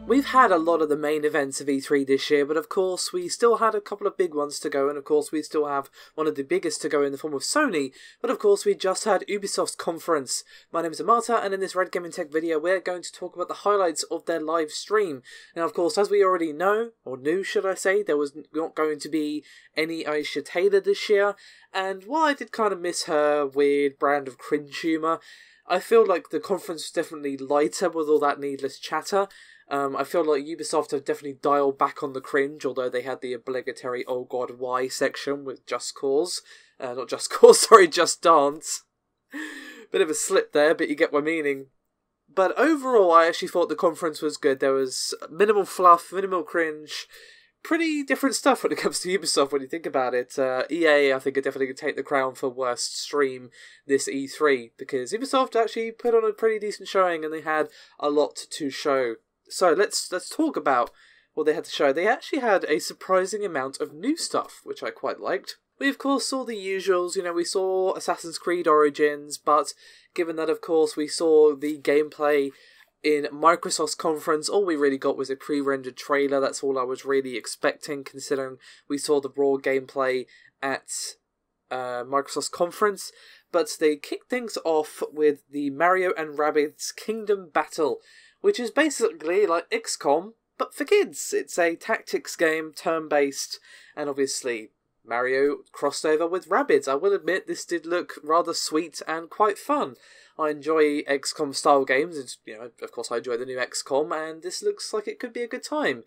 We've had a lot of the main events of E3 this year, but of course we still had a couple of big ones to go, and of course we still have one of the biggest to go in the form of Sony, but of course we just had Ubisoft's conference. My name is Amata, and in this Red Gaming Tech video we're going to talk about the highlights of their live stream. Now of course, as we already know, or knew should I say, there was not going to be any Aisha Taylor this year, and while I did kind of miss her weird brand of cringe humour, I feel like the conference was definitely lighter with all that needless chatter. I feel like Ubisoft have definitely dialed back on the cringe, although they had the obligatory "Oh God, why" section with Just Cause. Not Just Cause, sorry, Just Dance. Bit of a slip there, but you get my meaning. But overall, I actually thought the conference was good. There was minimal fluff, minimal cringe, pretty different stuff when it comes to Ubisoft when you think about it. EA, I think, are definitely going to take the crown for worst stream this E3, because Ubisoft actually put on a pretty decent showing and they had a lot to show. So let's talk about what they had to show. They actually had a surprising amount of new stuff, which I quite liked. We of course saw the usuals, we saw Assassin's Creed Origins, but given that of course we saw the gameplay in Microsoft's conference, all we really got was a pre-rendered trailer. That's all I was really expecting, considering we saw the raw gameplay at Microsoft's conference. But they kicked things off with the Mario and Rabbids Kingdom Battle, which is basically like XCOM, but for kids. It's a tactics game, turn-based, and obviously Mario crossed over with Rabbids. I will admit, this did look rather sweet and quite fun. I enjoy XCOM-style games, and, of course I enjoy the new XCOM, and this looks like it could be a good time.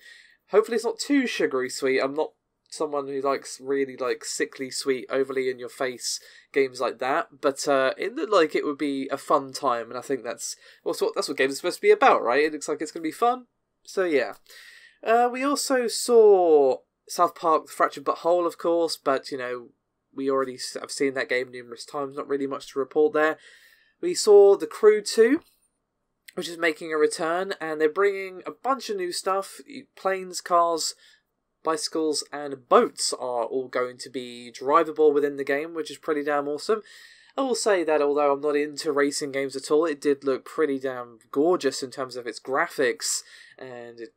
Hopefully it's not too sugary sweet. I'm not someone who likes really sickly sweet, overly in your face games like that, but it looked like it would be a fun time, and I think that's what games are supposed to be about, right? It looks like it's going to be fun, so yeah. We also saw South Park: The Fractured But Whole, of course, but we already have seen that game numerous times, not really much to report there. We saw The Crew 2, which is making a return, and they're bringing a bunch of new stuff. Planes, cars, bicycles and boats are all going to be drivable within the game, which is pretty damn awesome. I will say that although I'm not into racing games at all, it did look pretty damn gorgeous in terms of its graphics, and it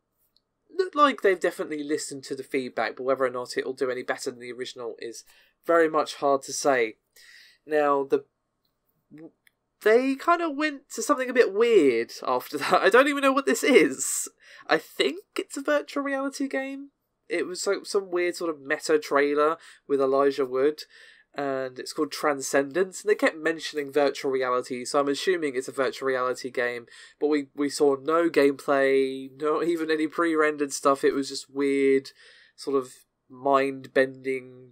looked like they've definitely listened to the feedback, but whether or not it'll do any better than the original is very much hard to say. Now, they kind of went to something a bit weird after that. I don't even know what this is. I think it's a virtual reality game. It was like some weird sort of meta trailer with Elijah Wood, and it's called Transcendence, and they kept mentioning virtual reality, so I'm assuming it's a virtual reality game, but we saw no gameplay, not even any pre-rendered stuff. It was just weird, sort of mind-bending,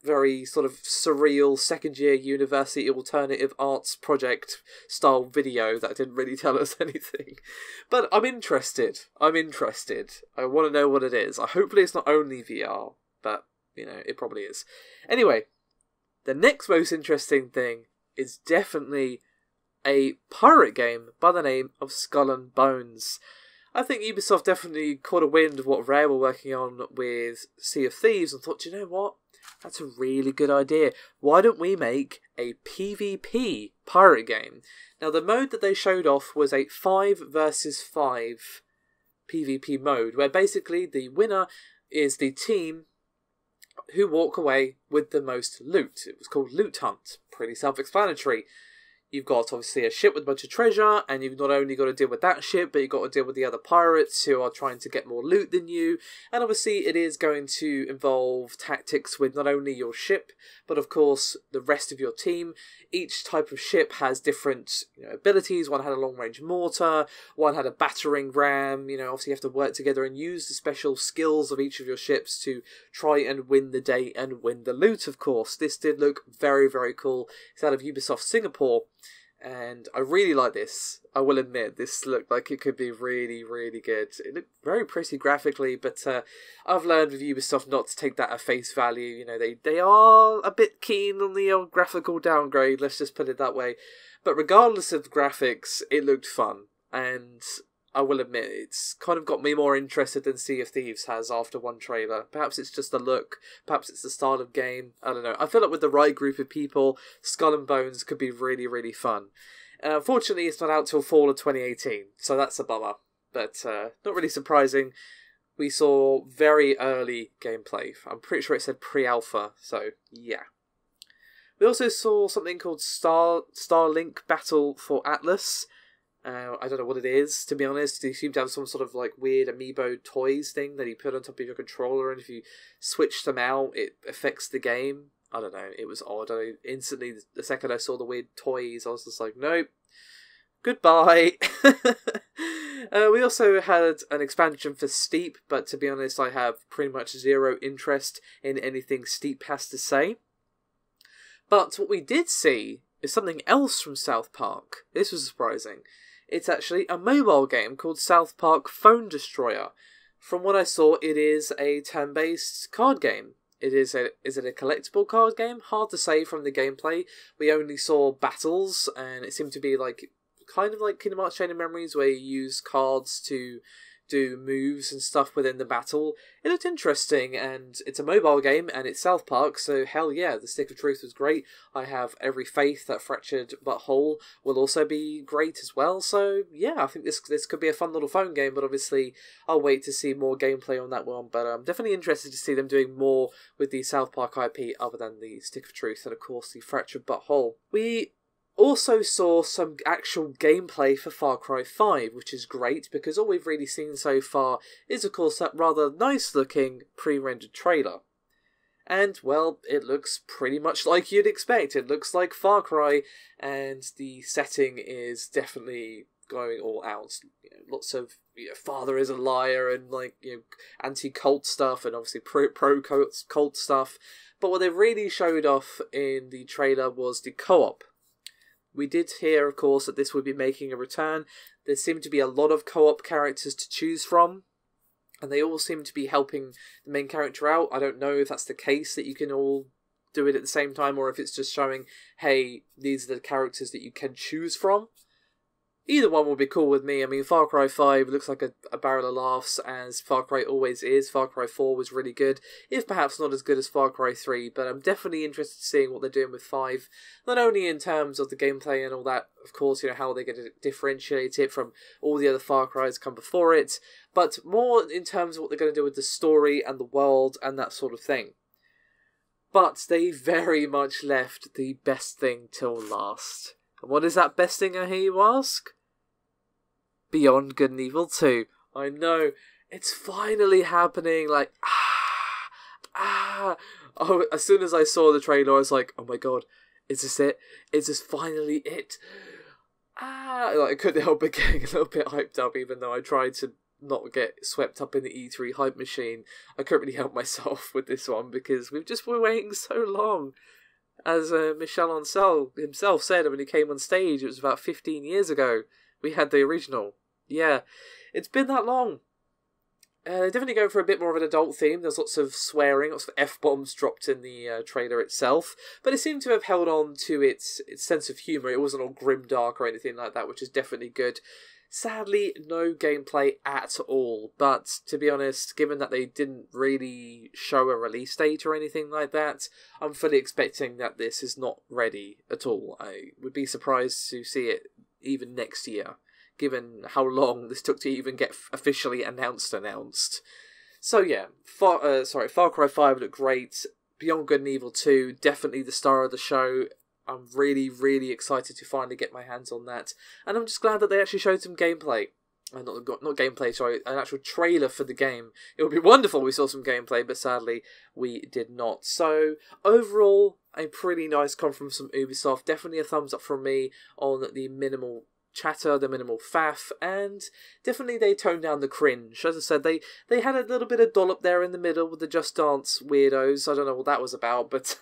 very sort of surreal second-year university alternative arts project style video that didn't really tell us anything. But I'm interested. I want to know what it is. Hopefully it's not only VR, but, it probably is. Anyway, the next most interesting thing is definitely a pirate game by the name of Skull and Bones. I think Ubisoft definitely caught a wind of what Rare were working on with Sea of Thieves and thought, you know what? That's a really good idea. Why don't we make a PvP pirate game? Now, the mode that they showed off was a 5 versus 5 PvP mode, where basically the winner is the team who walk away with the most loot. It was called Loot Hunt. Pretty self-explanatory. You've got, obviously, a ship with a bunch of treasure, and you've not only got to deal with that ship, but you've got to deal with the other pirates who are trying to get more loot than you. And obviously, it is going to involve tactics with not only your ship, but of course, the rest of your team. Each type of ship has different abilities. One had a long-range mortar, one had a battering ram. Obviously, you have to work together and use the special skills of each of your ships to try and win the day and win the loot, of course. This did look very, very cool. It's out of Ubisoft Singapore. And I really like this. I will admit, this looked like it could be really, really good. It looked very pretty graphically, but I've learned with Ubisoft not to take that at face value. They are a bit keen on the old graphical downgrade, let's just put it that way. But regardless of graphics, it looked fun. And I will admit, it's kind of got me more interested than Sea of Thieves has after one trailer. Perhaps it's just the look, perhaps it's the style of game, I don't know. I feel like with the right group of people, Skull and Bones could be really, really fun. Unfortunately, it's not out till fall of 2018, so that's a bummer. but not really surprising. We saw very early gameplay. I'm pretty sure it said pre-alpha, so yeah. We also saw something called Starlink Battle for Atlas. I don't know what it is, to be honest. They seem to have some sort of like weird amiibo toys thing that you put on top of your controller, and if you switch them out, it affects the game. I don't know, it was odd. Instantly, the second I saw the weird toys, I was just like, nope. Goodbye. We also had an expansion for Steep, but to be honest, I have pretty much zero interest in anything Steep has to say. But what we did see is something else from South Park. This was surprising. It's actually a mobile game called South Park Phone Destroyer. From what I saw, it is a turn-based card game. Is it a collectible card game? Hard to say from the gameplay. We only saw battles, and it seemed to be like kind of like Kingdom Hearts Chain of Memories, where you use cards to do moves and stuff within the battle. It looked interesting, and it's a mobile game, and it's South Park, so hell yeah, the Stick of Truth was great. I have every faith that Fractured But Whole will also be great as well, so yeah, I think this could be a fun little phone game, but obviously I'll wait to see more gameplay on that one, but I'm definitely interested to see them doing more with the South Park IP other than the Stick of Truth, and of course the Fractured But Whole. We also saw some actual gameplay for Far Cry 5, which is great, because all we've really seen so far is, of course, that rather nice-looking pre-rendered trailer. And, well, it looks pretty much like you'd expect. It looks like Far Cry, and the setting is definitely going all out. You know, lots of father is a liar, and, like, anti-cult stuff, and obviously pro-cult stuff. But what they really showed off in the trailer was the co-op. We did hear, of course, that this would be making a return. There seemed to be a lot of co-op characters to choose from, and they all seem to be helping the main character out. I don't know if that's the case, that you can all do it at the same time, or if it's just showing, hey, these are the characters that you can choose from. Either one will be cool with me. I mean, Far Cry 5 looks like a barrel of laughs, as Far Cry always is. Far Cry 4 was really good, if perhaps not as good as Far Cry 3, but I'm definitely interested in seeing what they're doing with 5. Not only in terms of the gameplay and all that, of course, how they're going to differentiate it from all the other Far Cries come before it, but more in terms of what they're going to do with the story and the world and that sort of thing. But they very much left the best thing till last. And what is that best thing, I hear you ask? Beyond Good and Evil 2. I know, it's finally happening, like, Oh, as soon as I saw the trailer, I was like, oh my god, is this it? Is this finally it? Like, I couldn't help but getting a little bit hyped up, even though I tried to not get swept up in the E3 hype machine. I couldn't really help myself with this one, because we've just been waiting so long. As Michel Ancel himself said when he came on stage, it was about 15 years ago. We had the original. Yeah, it's been that long. They're definitely going for a bit more of an adult theme. There's lots of swearing, lots of F-bombs dropped in the trailer itself. But it seemed to have held on to its sense of humour. It wasn't all grimdark or anything like that, which is definitely good. Sadly, no gameplay at all. But to be honest, given that they didn't really show a release date or anything like that, I'm fully expecting that this is not ready at all. I would be surprised to see it even next year, given how long this took to even get officially announced. So yeah, Far Cry 5 looked great. Beyond Good and Evil 2, definitely the star of the show. I'm really, really excited to finally get my hands on that. And I'm just glad that they actually showed some gameplay. Not gameplay, sorry, an actual trailer for the game. It would be wonderful if we saw some gameplay, but sadly, we did not. So, overall, a pretty nice conference from Ubisoft. Definitely a thumbs up from me on the minimal chatter, the minimal faff, and definitely they toned down the cringe. As I said, they had a little bit of dollop there in the middle with the Just Dance weirdos. I don't know what that was about, but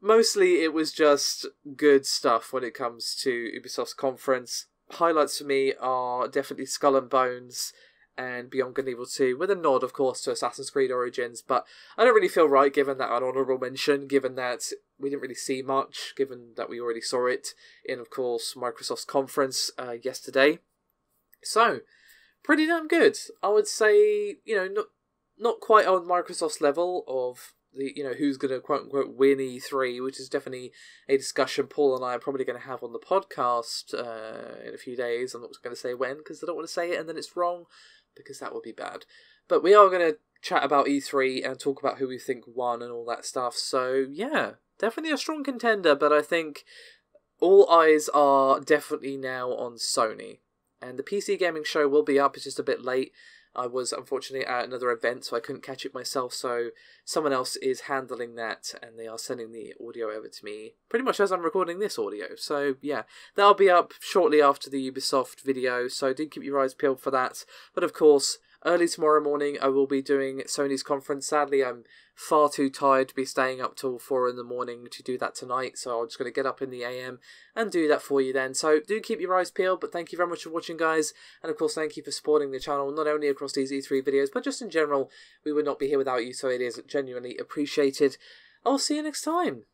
mostly it was just good stuff when it comes to Ubisoft's conference. Highlights for me are definitely Skull and Bones and Beyond Good and Evil 2, with a nod, of course, to Assassin's Creed Origins, but I don't really feel right giving that an honourable mention, given that we didn't really see much, given that we already saw it in, of course, Microsoft's conference yesterday. So, pretty damn good. I would say, not quite on Microsoft's level of who's going to quote unquote win E3, which is definitely a discussion Paul and I are probably going to have on the podcast in a few days. I'm not going to say when because I don't want to say it and then it's wrong because that would be bad. But we are going to chat about E3 and talk about who we think won and all that stuff. So yeah, definitely a strong contender, but I think all eyes are definitely now on Sony. And the PC Gaming Show will be up, it's just a bit late. I was unfortunately at another event, so I couldn't catch it myself, so someone else is handling that, and they are sending the audio over to me pretty much as I'm recording this audio. So yeah, that'll be up shortly after the Ubisoft video, so do keep your eyes peeled for that. But of course, early tomorrow morning I will be doing Sony's conference. Sadly, I'm far too tired to be staying up till 4 in the morning to do that tonight, so I'm just going to get up in the AM and do that for you then. So do keep your eyes peeled, but thank you very much for watching, guys, and of course thank you for supporting the channel, not only across these E3 videos, but just in general. We would not be here without you, so it is genuinely appreciated. I'll see you next time.